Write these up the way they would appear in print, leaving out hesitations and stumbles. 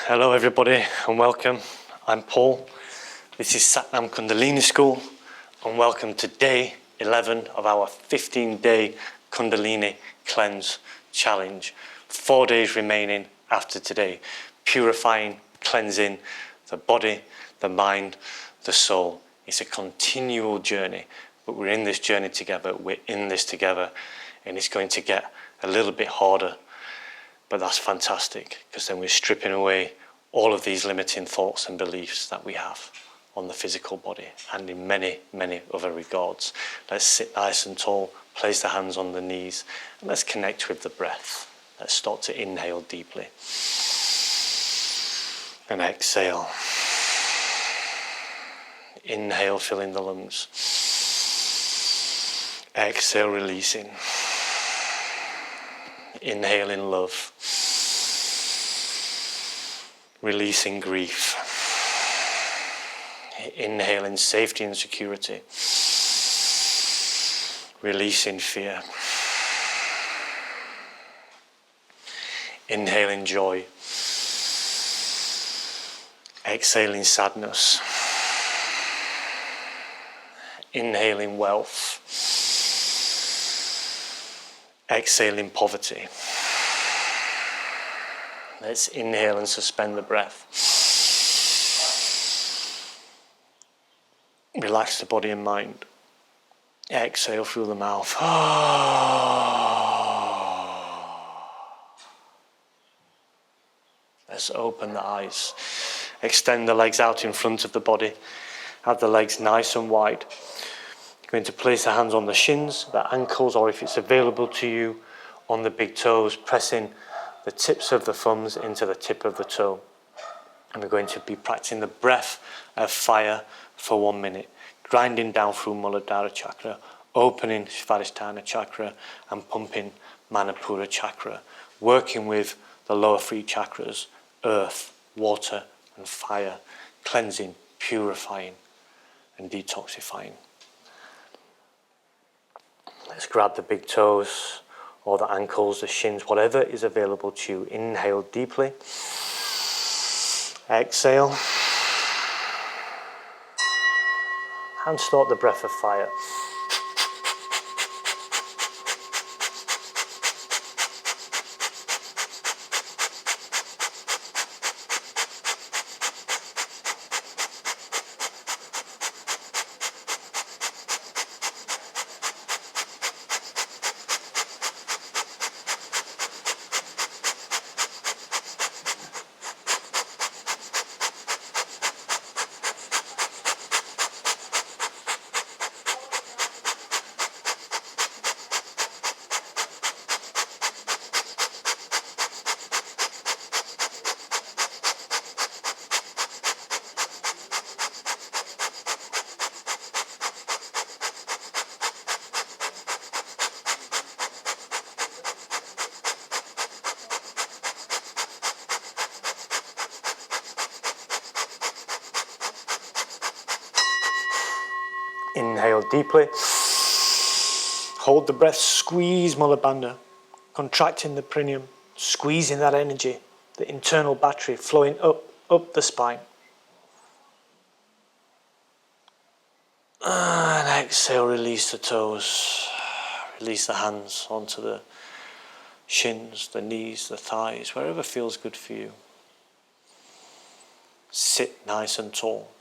Hello everybody and welcome. I'm Paul. This is Nam Kundalini School and welcome to day 11 of our 15-day Kundalini Cleanse Challenge. 4 days remaining after today. Purifying, cleansing the body, the mind, the soul. It's a continual journey, but we're in this journey together. We're in this together, and it's going to get a little bit harder. But that's fantastic, because then we're stripping away all of these limiting thoughts and beliefs that we have on the physical body and in many, many other regards. Let's sit nice and tall, place the hands on the knees, and let's connect with the breath. Let's start to inhale deeply. And exhale. Inhale, filling the lungs. Exhale, releasing. Inhaling love. Releasing grief. Inhaling safety and security. Releasing fear. Inhaling joy. Exhaling sadness. Inhaling wealth. Exhaling poverty. Let's inhale and suspend the breath. Relax the body and mind. Exhale through the mouth. Let's open the eyes. Extend the legs out in front of the body. Have the legs nice and wide. You're going to place the hands on the shins, the ankles, or if it's available to you, on the big toes, pressing the tips of the thumbs into the tip of the toe. And we're going to be practicing the breath of fire for 1 minute, grinding down through Muladhara chakra, opening Svadhisthana chakra, and pumping Manipura chakra, working with the lower 3 chakras, earth, water, and fire, cleansing, purifying, and detoxifying. Let's grab the big toes or the ankles, the shins, whatever is available to you. Inhale deeply. Exhale. And start the breath of fire. Inhale deeply. Hold the breath, squeeze Mula Bandha, contracting the perineum, squeezing that energy, the internal battery flowing up the spine. And exhale, release the toes, release the hands onto the shins, the knees, the thighs, wherever feels good for you. Sit nice and tall.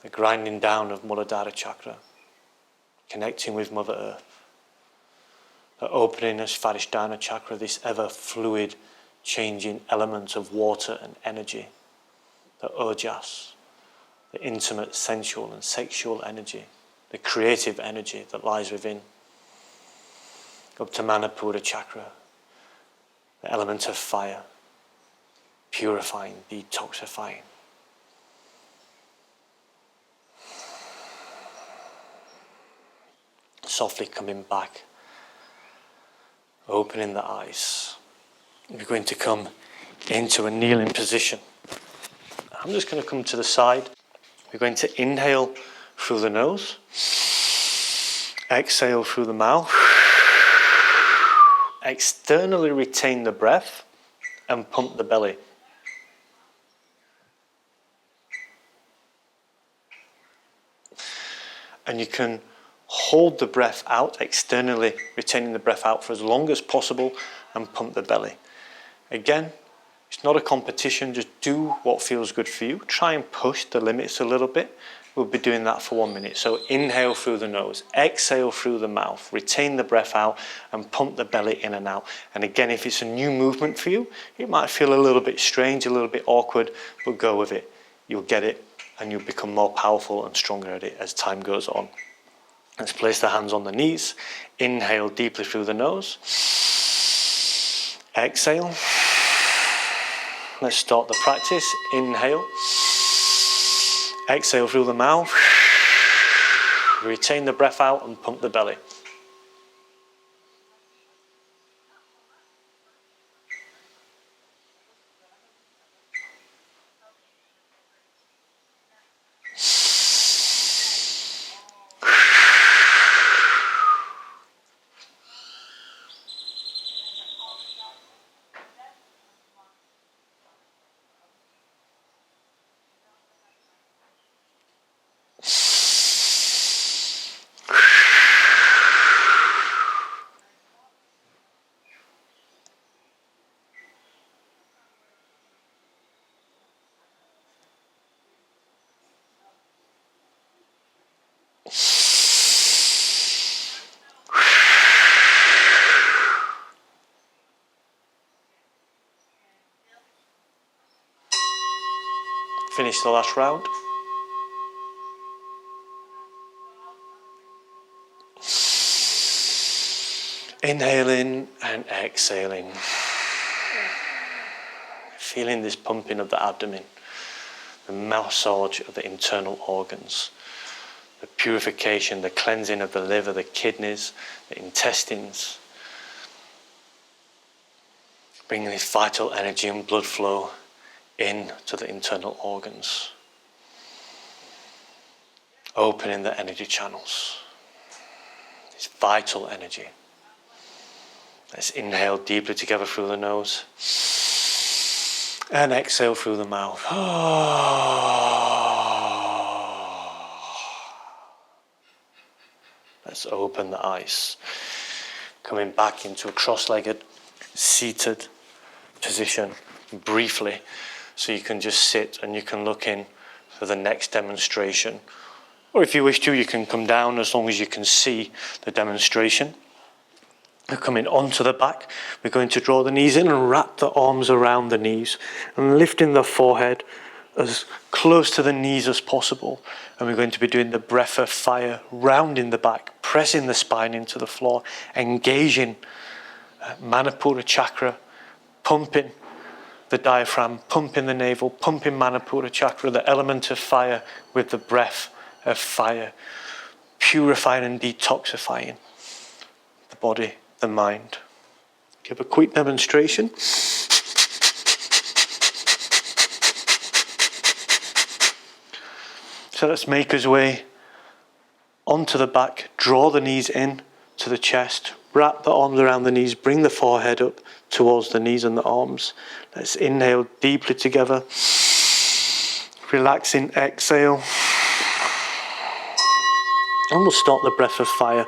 The grinding down of Muladhara chakra, connecting with Mother Earth. The opening of Svadhisthana chakra, this ever fluid, changing element of water and energy. The ojas, the intimate, sensual and sexual energy. The creative energy that lies within. Up to Manipura chakra, the element of fire. Purifying, detoxifying. Softly coming back, opening the eyes. We're going to come into a kneeling position. I'm just going to come to the side. We're going to inhale through the nose, exhale through the mouth, externally retain the breath and pump the belly. And you can hold the breath out, externally retaining the breath out for as long as possible and pump the belly. Again, it's not a competition, just do what feels good for you. Try and push the limits a little bit. We'll be doing that for 1 minute. So inhale through the nose, exhale through the mouth, retain the breath out and pump the belly in and out. And again, if it's a new movement for you, it might feel a little bit strange, a little bit awkward, but go with it. You'll get it and you'll become more powerful and stronger at it as time goes on. Let's place the hands on the knees. Inhale deeply through the nose. Exhale. Let's start the practice. Inhale. Exhale through the mouth. Retain the breath out and pump the belly. Finish the last round. Inhaling and exhaling. Feeling this pumping of the abdomen, the massage of the internal organs, the purification, the cleansing of the liver, the kidneys, the intestines. Bringing this vital energy and blood flow into the internal organs. Opening the energy channels. This vital energy. Let's inhale deeply together through the nose. And exhale through the mouth. Let's open the eyes. Coming back into a cross-legged, seated position briefly. So you can just sit and you can look in for the next demonstration. Or if you wish to, you can come down as long as you can see the demonstration. We're coming onto the back. We're going to draw the knees in and wrap the arms around the knees and lifting the forehead as close to the knees as possible. And we're going to be doing the breath of fire, rounding the back, pressing the spine into the floor, engaging Manipura chakra, pumping the diaphragm, pumping the navel, pumping Manipura chakra, the element of fire with the breath of fire, purifying and detoxifying the body, the mind. Give a quick demonstration. So let's make our way onto the back, draw the knees in to the chest, wrap the arms around the knees, bring the forehead up towards the knees and the arms. Let's inhale deeply together. Relaxing, exhale. And we'll start the breath of fire.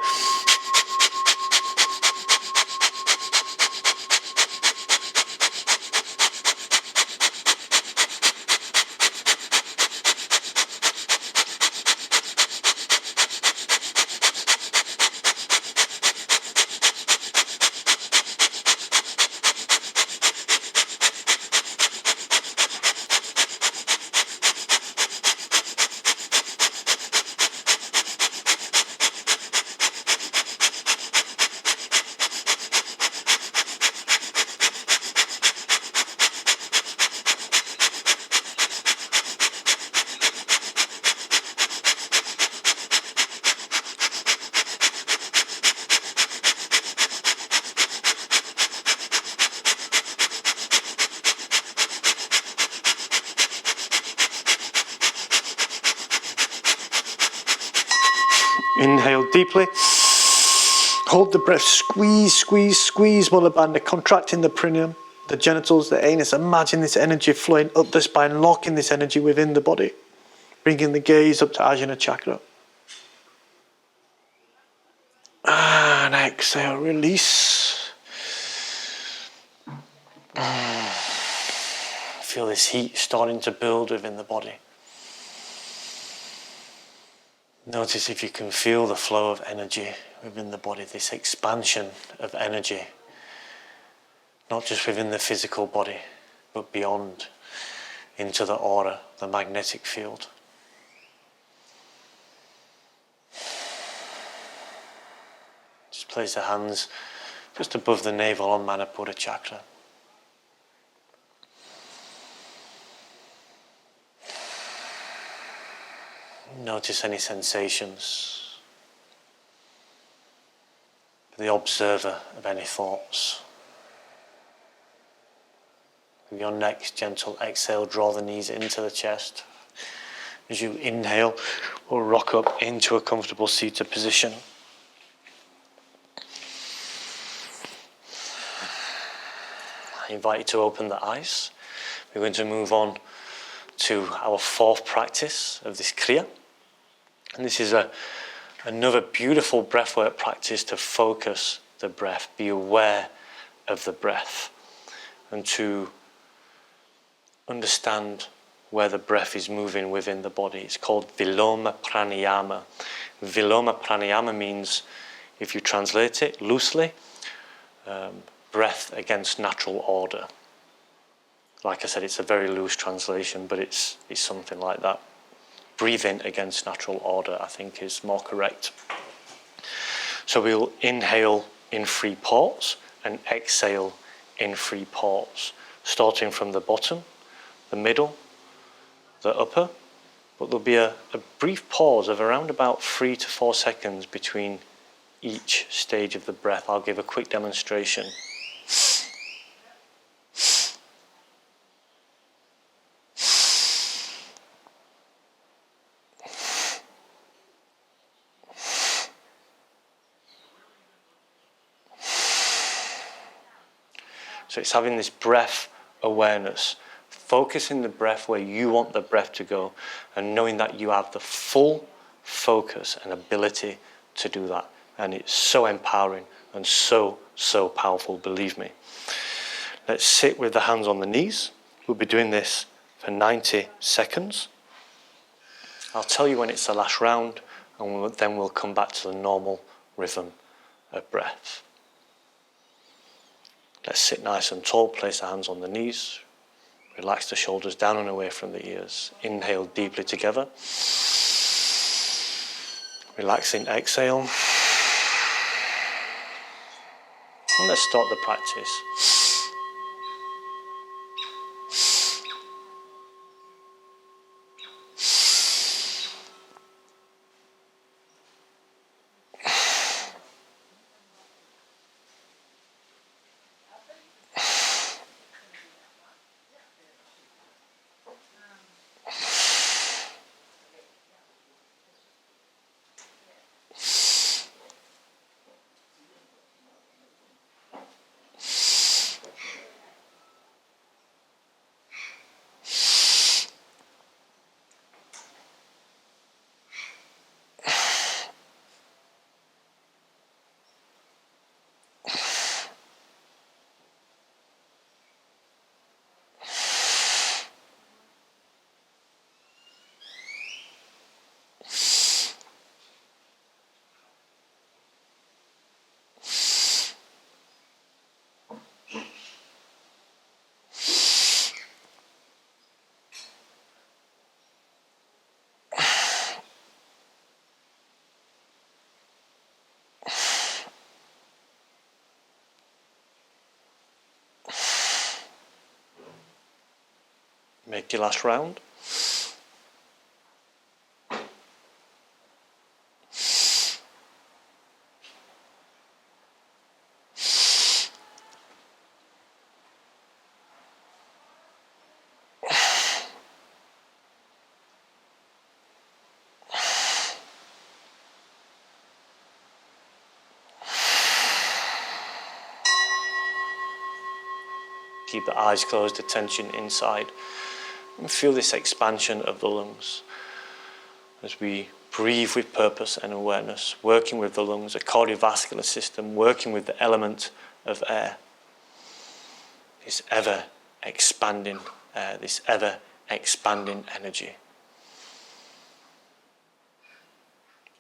Inhale deeply. Hold the breath, squeeze, squeeze, squeeze Mula Bandha, contracting the perineum, the genitals, the anus. Imagine this energy flowing up the spine, locking this energy within the body. Bringing the gaze up to Ajna Chakra. And exhale, release. Feel this heat starting to build within the body. Notice if you can feel the flow of energy within the body, this expansion of energy, not just within the physical body, but beyond, into the aura, the magnetic field. Just place the hands just above the navel on Manipura Chakra. Notice any sensations. The observer of any thoughts. With your next gentle exhale, draw the knees into the chest. As you inhale, we'll rock up into a comfortable seated position. I invite you to open the eyes. We're going to move on to our fourth practice of this Kriya. And this is another beautiful breathwork practice to focus the breath, be aware of the breath, and to understand where the breath is moving within the body. It's called Viloma Pranayama. Viloma Pranayama means, if you translate it loosely, breath against natural order. Like I said, it's a very loose translation, but it's something like that. Breathing against natural order, I think, is more correct. So we'll inhale in 3 pause and exhale in 3 pause, starting from the bottom, the middle, the upper, but there'll be a brief pause of around about 3 to 4 seconds between each stage of the breath. I'll give a quick demonstration. So it's having this breath awareness, focusing the breath where you want the breath to go, and knowing that you have the full focus and ability to do that. And it's so empowering and so powerful, believe me. Let's sit with the hands on the knees. We'll be doing this for 90 seconds. I'll tell you when it's the last round, and then we'll come back to the normal rhythm of breath. Let's sit nice and tall, place the hands on the knees, relax the shoulders down and away from the ears. Inhale deeply together. Relaxing exhale. And let's start the practice. Make your last round. Keep the eyes closed, attention inside. And feel this expansion of the lungs as we breathe with purpose and awareness, working with the lungs, the cardiovascular system, working with the element of air. This ever expanding air, this ever expanding energy.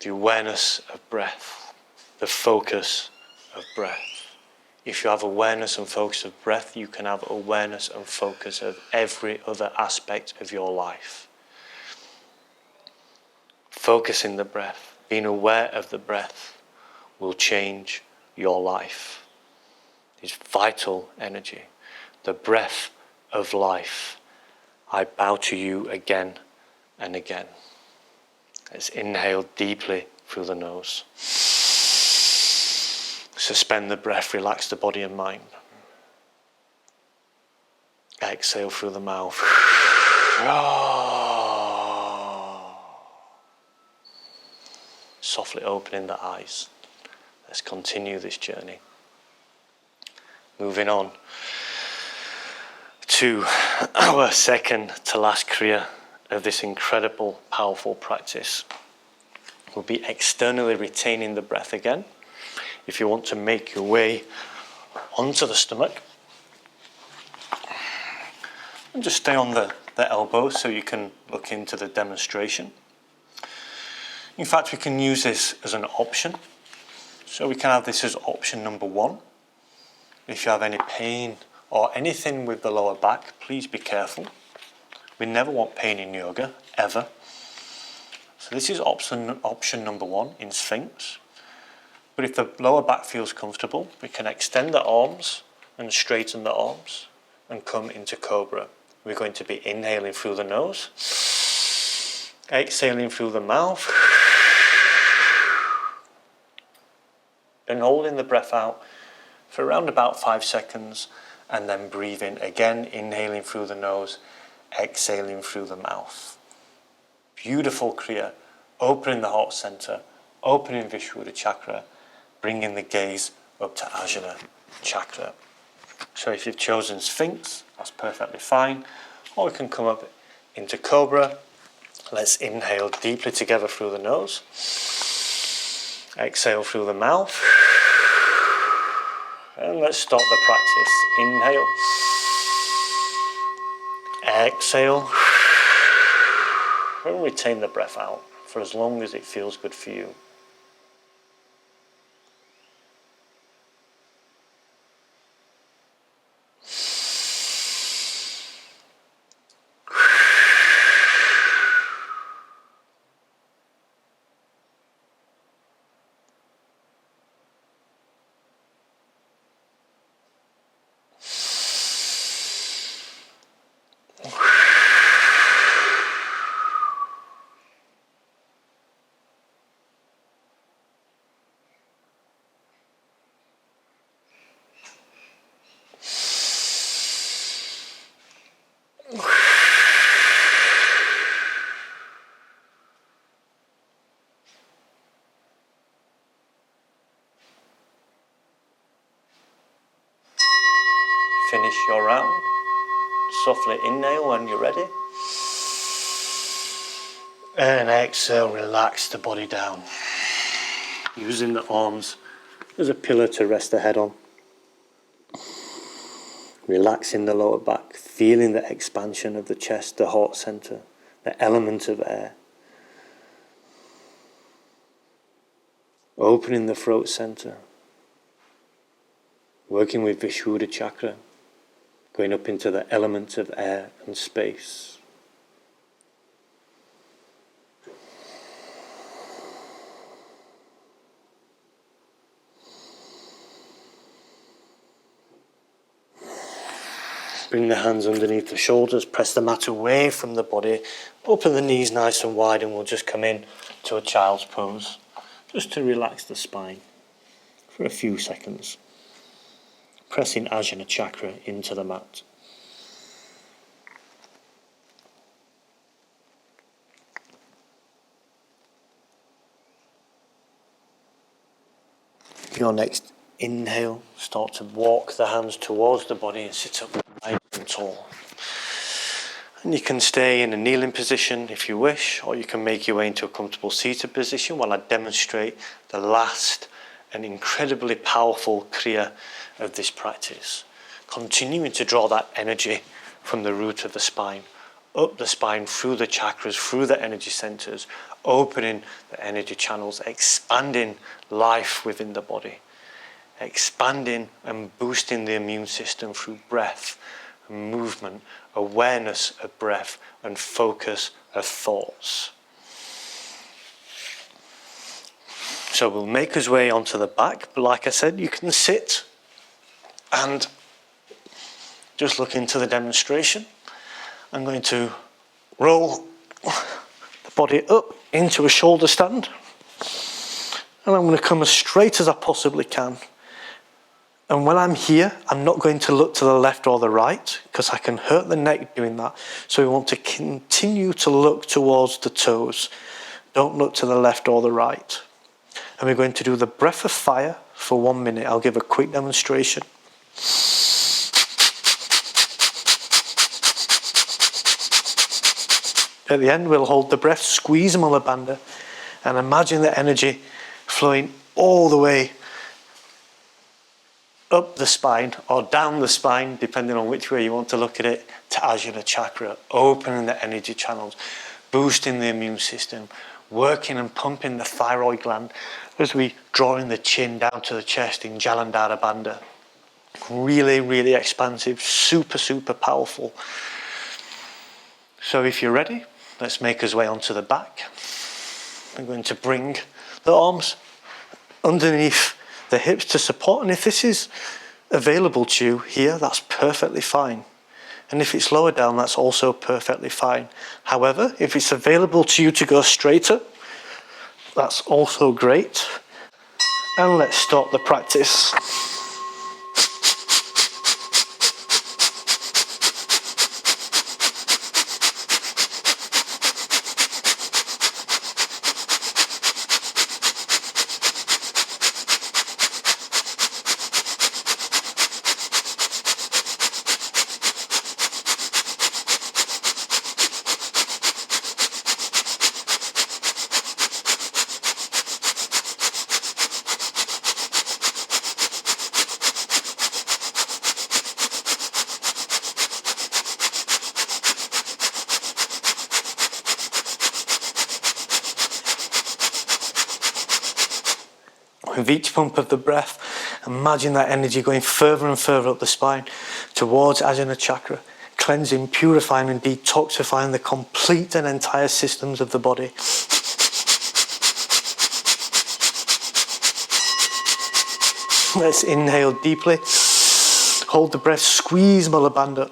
The awareness of breath, the focus of breath. If you have awareness and focus of breath, you can have awareness and focus of every other aspect of your life. Focusing the breath, being aware of the breath, will change your life. It's vital energy. The breath of life. I bow to you again and again. Let's inhale deeply through the nose. Suspend the breath, relax the body and mind. Exhale through the mouth. Softly opening the eyes. Let's continue this journey. Moving on to our second to last kriya of this incredible, powerful practice. We'll be externally retaining the breath again. If you want to make your way onto the stomach, and just stay on the elbows so you can look into the demonstration. In fact, we can use this as an option. So we can have this as option number 1. If you have any pain or anything with the lower back, please be careful. We never want pain in yoga, ever. So this is option number 1 in Sphinx. But if the lower back feels comfortable, we can extend the arms and straighten the arms and come into cobra. We're going to be inhaling through the nose, exhaling through the mouth, and holding the breath out for around about 5 seconds, and then breathing again, inhaling through the nose, exhaling through the mouth. Beautiful kriya, opening the heart center, opening Vishuddha chakra, bringing the gaze up to Ajna chakra. So if you've chosen Sphinx, that's perfectly fine. Or we can come up into Cobra. Let's inhale deeply together through the nose. Exhale through the mouth. And let's start the practice. Inhale. Exhale. And retain the breath out for as long as it feels good for you. Finish your round. Softly inhale when you're ready. And exhale, relax the body down. Using the arms as a pillar to rest the head on. Relaxing the lower back, feeling the expansion of the chest, the heart center, the element of air. Opening the throat center. Working with Vishuddha chakra. Going up into the element of air and space. Bring the hands underneath the shoulders, press the mat away from the body, open the knees nice and wide, and we'll just come in to a child's pose, just to relax the spine for a few seconds. Pressing Ajna chakra into the mat. Your next Inhale, start to walk the hands towards the body and sit up nice and tall. And you can stay in a kneeling position if you wish, or you can make your way into a comfortable seated position while I demonstrate the last and incredibly powerful kriya of this practice. Continuing to draw that energy from the root of the spine, up the spine, through the chakras, through the energy centers, opening the energy channels, expanding life within the body, expanding and boosting the immune system through breath, movement, awareness of breath, and focus of thoughts. So we'll make our way onto the back, but like I said, you can sit and just look into the demonstration. I'm going to roll the body up into a shoulder stand, and I'm going to come as straight as I possibly can. And when I'm here, I'm not going to look to the left or the right because I can hurt the neck doing that. So we want to continue to look towards the toes. Don't look to the left or the right. And we're going to do the breath of fire for 1 minute. I'll give a quick demonstration. At the end, we'll hold the breath, squeeze Mula Bandha, and imagine the energy flowing all the way up the spine or down the spine, depending on which way you want to look at it, to Ajna chakra, opening the energy channels, boosting the immune system, working and pumping the thyroid gland as we draw in the chin down to the chest in Jalandhara Bandha. Really, really expansive, super, super powerful. So if you're ready, let's make our way onto the back. I'm going to bring the arms underneath the hips to support, and if this is available to you here, that's perfectly fine. And if it's lower down, that's also perfectly fine. However, if it's available to you to go straighter, that's also great. And let's start the practice. With each pump of the breath, imagine that energy going further and further up the spine towards Ajna chakra, cleansing, purifying and detoxifying the complete and entire systems of the body. Let's inhale deeply, hold the breath, squeeze Mula Bandha,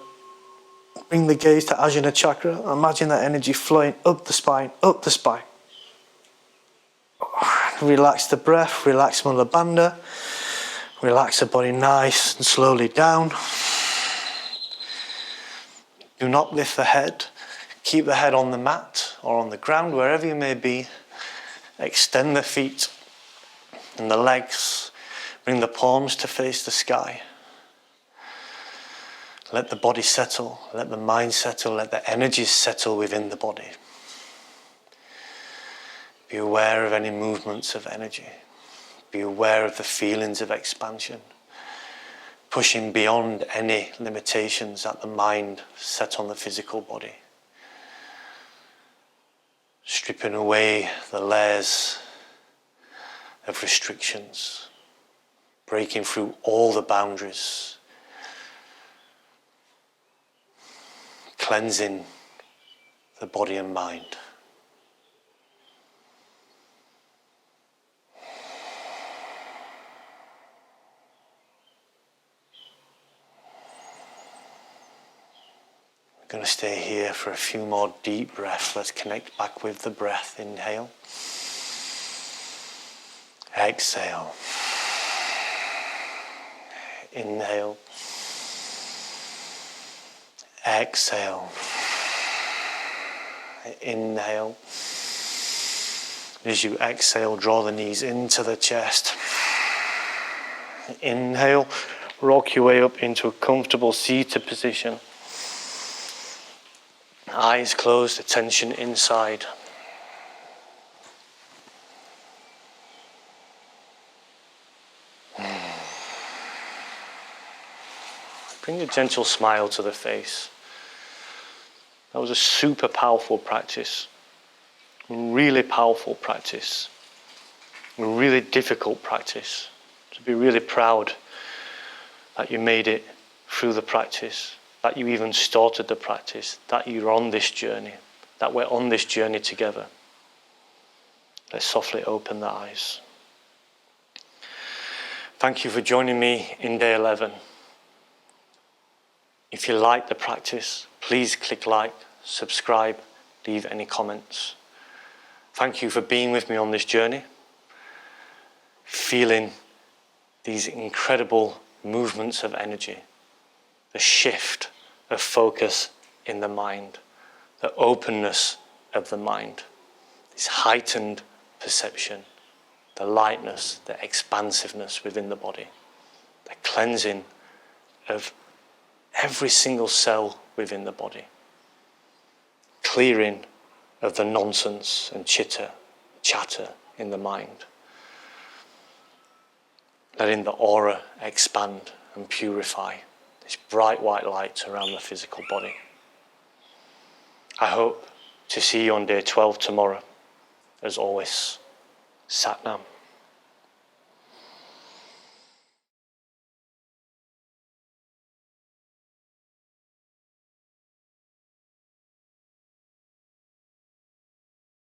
bring the gaze to Ajna chakra, imagine that energy flowing up the spine, up the spine. Relax the breath, relax Mula Bandha, relax the body nice and slowly down. Do not lift the head. Keep the head on the mat or on the ground, wherever you may be. Extend the feet and the legs. Bring the palms to face the sky. Let the body settle, let the mind settle, let the energies settle within the body. Be aware of any movements of energy. Be aware of the feelings of expansion. Pushing beyond any limitations that the mind set on the physical body. Stripping away the layers of restrictions. Breaking through all the boundaries. Cleansing the body and mind. We're going to stay here for a few more deep breaths. Let's connect back with the breath. Inhale. Exhale. Inhale. Exhale. Inhale. As you exhale, draw the knees into the chest. Inhale, rock your way up into a comfortable seated position. Eyes closed, attention inside. Bring a gentle smile to the face. That was a super powerful practice. Really powerful practice. A really difficult practice. To be really proud that you made it through the practice, that you even started the practice, that you're on this journey, that we're on this journey together. Let's softly open the eyes. Thank you for joining me in day 11. If you like the practice, please click like, subscribe, leave any comments. Thank you for being with me on this journey, feeling these incredible movements of energy, the shift of focus in the mind, the openness of the mind, this heightened perception, the lightness, the expansiveness within the body, the cleansing of every single cell within the body, clearing of the nonsense and chatter in the mind, letting the aura expand and purify this bright white light around the physical body. I hope to see you on day 12 tomorrow. As always, Sat Nam.